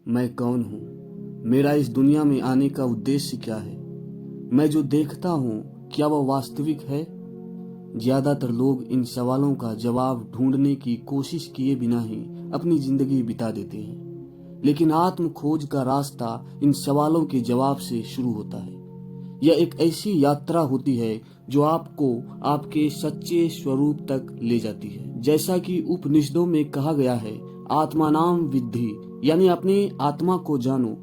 मैं कौन हूँ? मेरा इस दुनिया में आने का उद्देश्य क्या है? मैं जो देखता हूँ क्या वह वास्तविक है? ज्यादातर लोग इन सवालों का जवाब ढूंढने की कोशिश किए बिना ही अपनी जिंदगी बिता देते हैं। लेकिन आत्म खोज का रास्ता इन सवालों के जवाब से शुरू होता है। यह एक ऐसी यात्रा होती है जो आपको आपके सच्चे स्वरूप तक ले जाती है। जैसा कि उपनिषदों में कहा गया है, आत्मानाम विद्धि, यानी अपने आत्मा को जानो।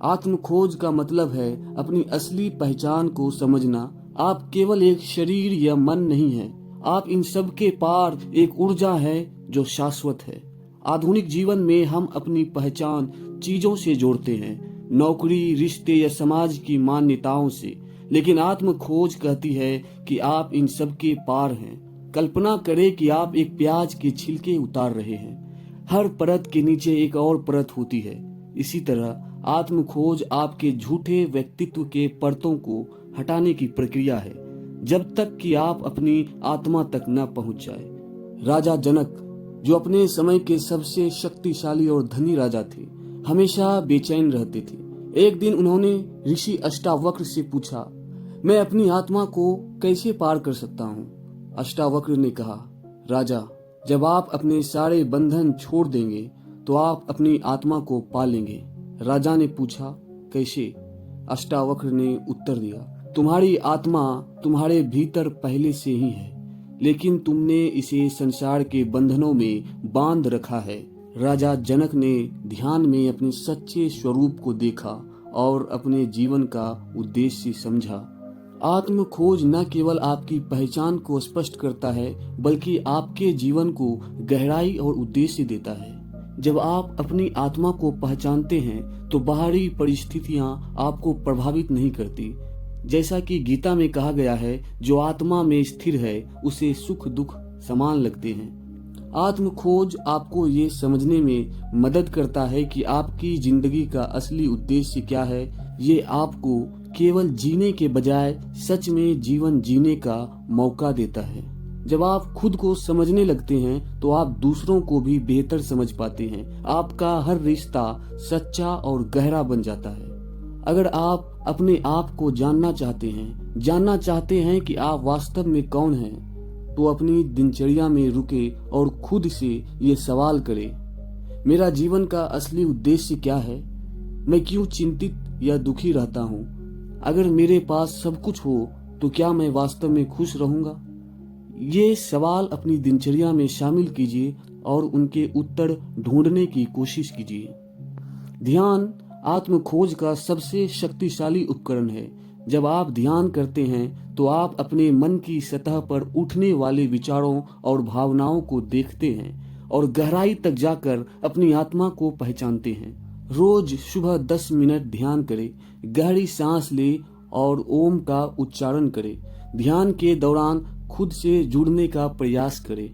आत्म खोज का मतलब है अपनी असली पहचान को समझना। आप केवल एक शरीर या मन नहीं है, आप इन सब के पार एक ऊर्जा है जो शाश्वत है। आधुनिक जीवन में हम अपनी पहचान चीजों से जोड़ते हैं, नौकरी, रिश्ते या समाज की मान्यताओं से। लेकिन आत्म खोज कहती है कि आप इन सब के पार हैं। कल्पना करें कि आप एक प्याज के छिलके उतार रहे हैं। हर परत के नीचे एक और परत होती है। इसी तरह आत्म खोज आपके झूठे व्यक्तित्व के परतों को हटाने की प्रक्रिया है, जब तक कि आप अपनी आत्मा तक न पहुंच जाए। राजा जनक, जो अपने समय के सबसे शक्तिशाली और धनी राजा थे, हमेशा बेचैन रहते थे। एक दिन उन्होंने ऋषि अष्टावक्र से पूछा, मैं अपनी आत्मा को कैसे पार कर सकता हूँ? अष्टावक्र ने कहा, राजा, जब आप अपने सारे बंधन छोड़ देंगे तो आप अपनी आत्मा को पा लेंगे। राजा ने पूछा, कैसे? अष्टावक्र ने उत्तर दिया, तुम्हारी आत्मा तुम्हारे भीतर पहले से ही है, लेकिन तुमने इसे संसार के बंधनों में बांध रखा है। राजा जनक ने ध्यान में अपने सच्चे स्वरूप को देखा और अपने जीवन का उद्देश्य समझा। आत्म खोज न केवल आपकी पहचान को स्पष्ट करता है, बल्कि आपके जीवन को गहराई और उद्देश्य देता है। जब आप अपनी आत्मा को पहचानते हैं तो बाहरी परिस्थितियां आपको प्रभावित नहीं करती। जैसा कि गीता में कहा गया है, जो आत्मा में स्थिर है उसे सुख दुख समान लगते हैं। आत्म खोज आपको ये समझने में मदद करता है कि आपकी जिंदगी का असली उद्देश्य क्या है। ये आपको केवल जीने के बजाय सच में जीवन जीने का मौका देता है। जब आप खुद को समझने लगते हैं तो आप दूसरों को भी बेहतर समझ पाते हैं। आपका हर रिश्ता सच्चा और गहरा बन जाता है। अगर आप अपने आप को जानना चाहते हैं कि आप वास्तव में कौन हैं, तो अपनी दिनचर्या में रुके और खुद से ये सवाल करें, मेरा जीवन का असली उद्देश्य क्या है? मैं क्यों चिंतित या दुखी रहता हूँ? अगर मेरे पास सब कुछ हो तो क्या मैं वास्तव में खुश रहूंगा? ये सवाल अपनी दिनचर्या में शामिल कीजिए और उनके उत्तर ढूंढने की कोशिश कीजिए। ध्यान आत्म खोज का सबसे शक्तिशाली उपकरण है। जब आप ध्यान करते हैं तो आप अपने मन की सतह पर उठने वाले विचारों और भावनाओं को देखते हैं और गहराई तक जाकर अपनी आत्मा को पहचानते हैं। रोज सुबह 10 मिनट ध्यान करें, गहरी सांस ले और ओम का उच्चारण करें। ध्यान के दौरान खुद से जुड़ने का प्रयास करें।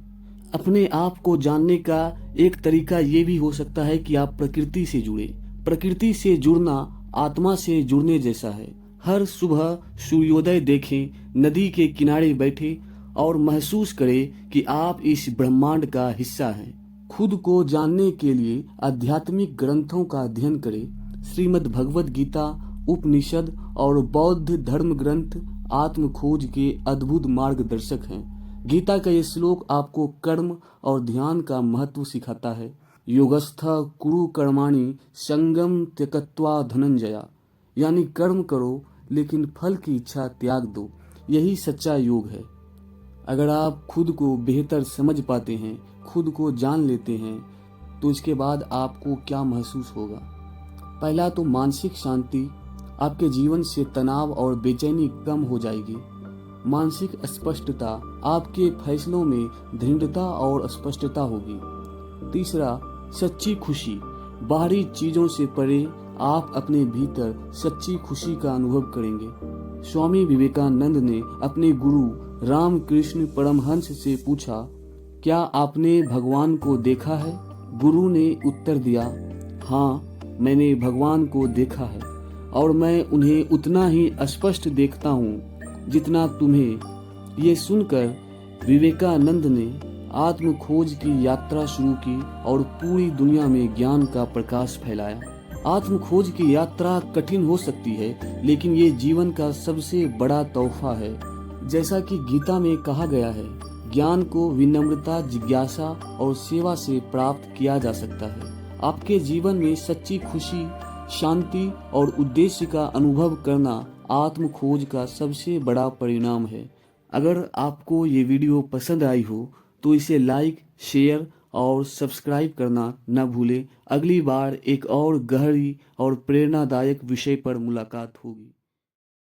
अपने आप को जानने का एक तरीका ये भी हो सकता है कि आप प्रकृति से जुड़े। प्रकृति से जुड़ना आत्मा से जुड़ने जैसा है। हर सुबह सूर्योदय देखें, नदी के किनारे बैठे और महसूस करें कि आप इस ब्रह्मांड का हिस्सा हैं। खुद को जानने के लिए आध्यात्मिक ग्रंथों का अध्ययन करें। श्रीमद् भगवद गीता, उपनिषद और बौद्ध धर्म ग्रंथ आत्म खोज के अद्भुत मार्गदर्शक हैं। गीता का ये श्लोक आपको कर्म और ध्यान का महत्व सिखाता है। योगस्थ कुरु कर्माणि संगम त्यक्त्वा धनंजया, यानी कर्म करो लेकिन फल की इच्छा त्याग दो। यही सच्चा योग है। अगर आप खुद को बेहतर समझ पाते हैं, खुद को जान लेते हैं, तो इसके बाद आपको क्या महसूस होगा? पहला तो मानसिक शांति। आपके जीवन से तनाव और बेचैनी कम हो जाएगी। मानसिक स्पष्टता, आपके फैसलों में दृढ़ता और स्पष्टता होगी। तीसरा, सच्ची खुशी। बाहरी चीजों से परे आप अपने भीतर सच्ची खुशी का अनुभव करेंगे। स्वामी विवेकानंद ने अपने गुरु रामकृष्ण परमहंस से पूछा, क्या आपने भगवान को देखा है? गुरु ने उत्तर दिया, हाँ, मैंने भगवान को देखा है और मैं उन्हें उतना ही स्पष्ट देखता हूँ जितना तुम्हें। ये सुनकर विवेकानंद ने आत्म खोज की यात्रा शुरू की और पूरी दुनिया में ज्ञान का प्रकाश फैलाया। आत्म खोज की यात्रा कठिन हो सकती है, लेकिन ये जीवन का सबसे बड़ा तोहफा है। जैसा कि गीता में कहा गया है, ज्ञान को विनम्रता, जिज्ञासा और सेवा से प्राप्त किया जा सकता है। आपके जीवन में सच्ची खुशी, शांति और उद्देश्य का अनुभव करना आत्म खोज का सबसे बड़ा परिणाम है। अगर आपको ये वीडियो पसंद आई हो तो इसे लाइक, शेयर और सब्सक्राइब करना न भूलें। अगली बार एक और गहरी और प्रेरणादायक विषय पर मुलाकात होगी।